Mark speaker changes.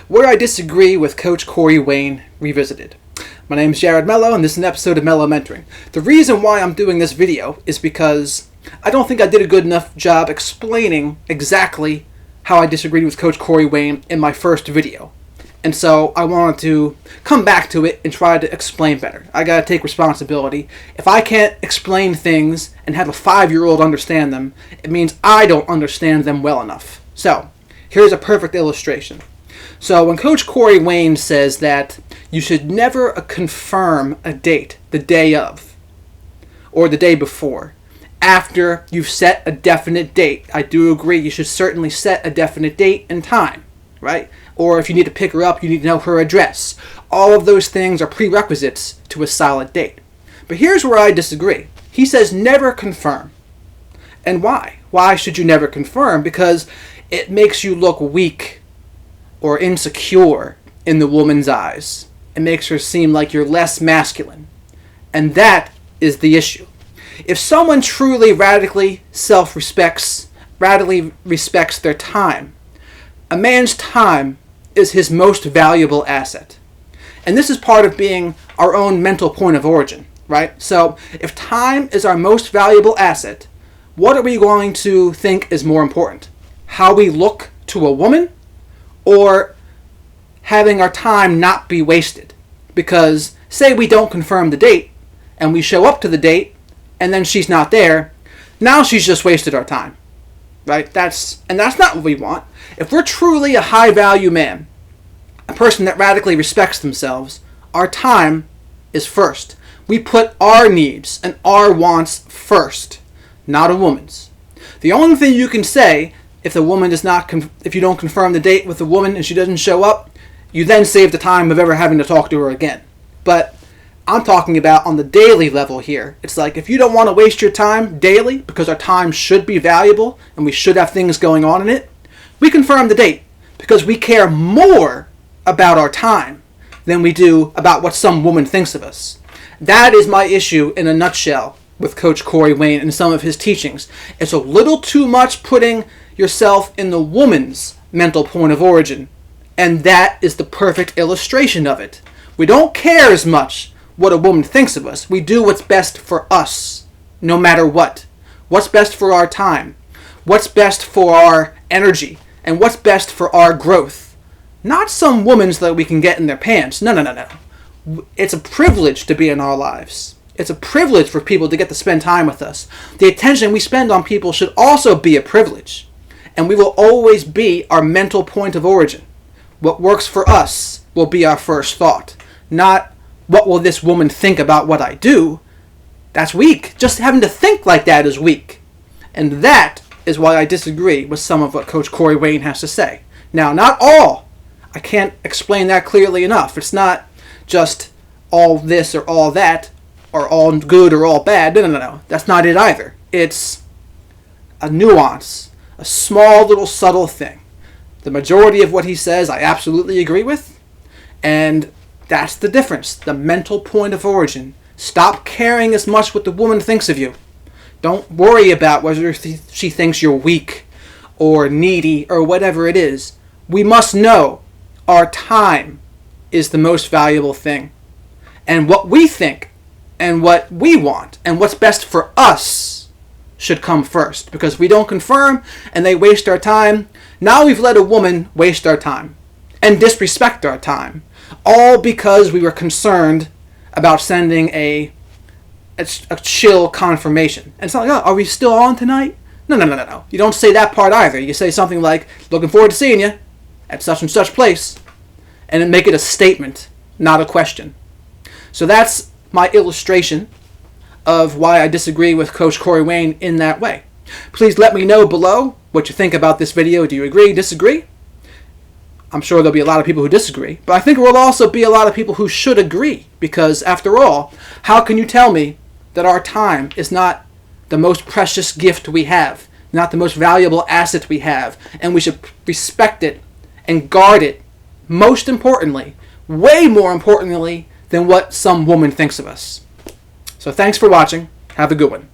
Speaker 1: Where I Disagree with Coach Corey Wayne Revisited. My name is Jared Mello, and this is an episode of Mello Mentoring. The reason why I'm doing this video is because I don't think I did a good enough job explaining exactly how I disagreed with Coach Corey Wayne in my first video. And so I wanted to come back to it and try to explain better. I gotta take responsibility. If I can't explain things and have a 5-year-old understand them, it means I don't understand them well enough. So, here's a perfect illustration. So when Coach Corey Wayne says that you should never confirm a date the day of, or the day before, after you've set a definite date, I do agree you should certainly set a definite date and time, right? Or if you need to pick her up, you need to know her address. All of those things are prerequisites to a solid date. But here's where I disagree. He says never confirm. And why? Why should you never confirm? Because it makes you look weak or insecure in the woman's eyes. It makes her seem like you're less masculine. And that is the issue. If someone truly radically respects their time, a man's time is his most valuable asset. And this is part of being our own mental point of origin, right? So if time is our most valuable asset, what are we going to think is more important? How we look to a woman, or having our time not be wasted? Because say we don't confirm the date and we show up to the date and then she's not there, now she's just wasted our time, right? That's not what we want. If we're truly a high value man, a person that radically respects themselves, our time is first. We put our needs and our wants first, not a woman's. The only thing you can say if the woman does not, if you don't confirm the date with the woman and she doesn't show up, you then save the time of ever having to talk to her again. But I'm talking about on the daily level here. It's like if you don't want to waste your time daily, because our time should be valuable and we should have things going on in it, we confirm the date because we care more about our time than we do about what some woman thinks of us. That is my issue in a nutshell with Coach Corey Wayne and some of his teachings. It's a little too much putting yourself in the woman's mental point of origin, and that is the perfect illustration of it. We don't care as much what a woman thinks of us. We do what's best for us, no matter what. What's best for our time, what's best for our energy, and what's best for our growth. Not some woman's that we can get in their pants. No. It's a privilege to be in our lives. It's a privilege for people to get to spend time with us. The attention we spend on people should also be a privilege. And we will always be our mental point of origin. What works for us will be our first thought. Not, what will this woman think about what I do? That's weak. Just having to think like that is weak. And that is why I disagree with some of what Coach Corey Wayne has to say. Now, not all. I can't explain that clearly enough. It's not just all this or all that, or all good or all bad. No. That's not it either. It's a nuance. A small little subtle thing. The majority of what he says I absolutely agree with, and that's the difference. The mental point of origin. Stop caring as much what the woman thinks of you. Don't worry about whether she thinks you're weak or needy or whatever it is. We must know our time is the most valuable thing. And what we think and what we want and what's best for us should come first, because if we don't confirm and they waste our time, now we've let a woman waste our time and disrespect our time, all because we were concerned about sending a chill confirmation. And it's not like, oh, are we still on tonight? No. You don't say that part either. You say something like, looking forward to seeing you at such and such place, and then make it a statement, not a question. So that's my illustration of why I disagree with Coach Corey Wayne in that way. Please let me know below what you think about this video. Do you agree, disagree? I'm sure there'll be a lot of people who disagree, but I think there will also be a lot of people who should agree, because after all, how can you tell me that our time is not the most precious gift we have, not the most valuable asset we have, and we should respect it and guard it, most importantly, way more importantly than what some woman thinks of us. So thanks for watching. Have a good one.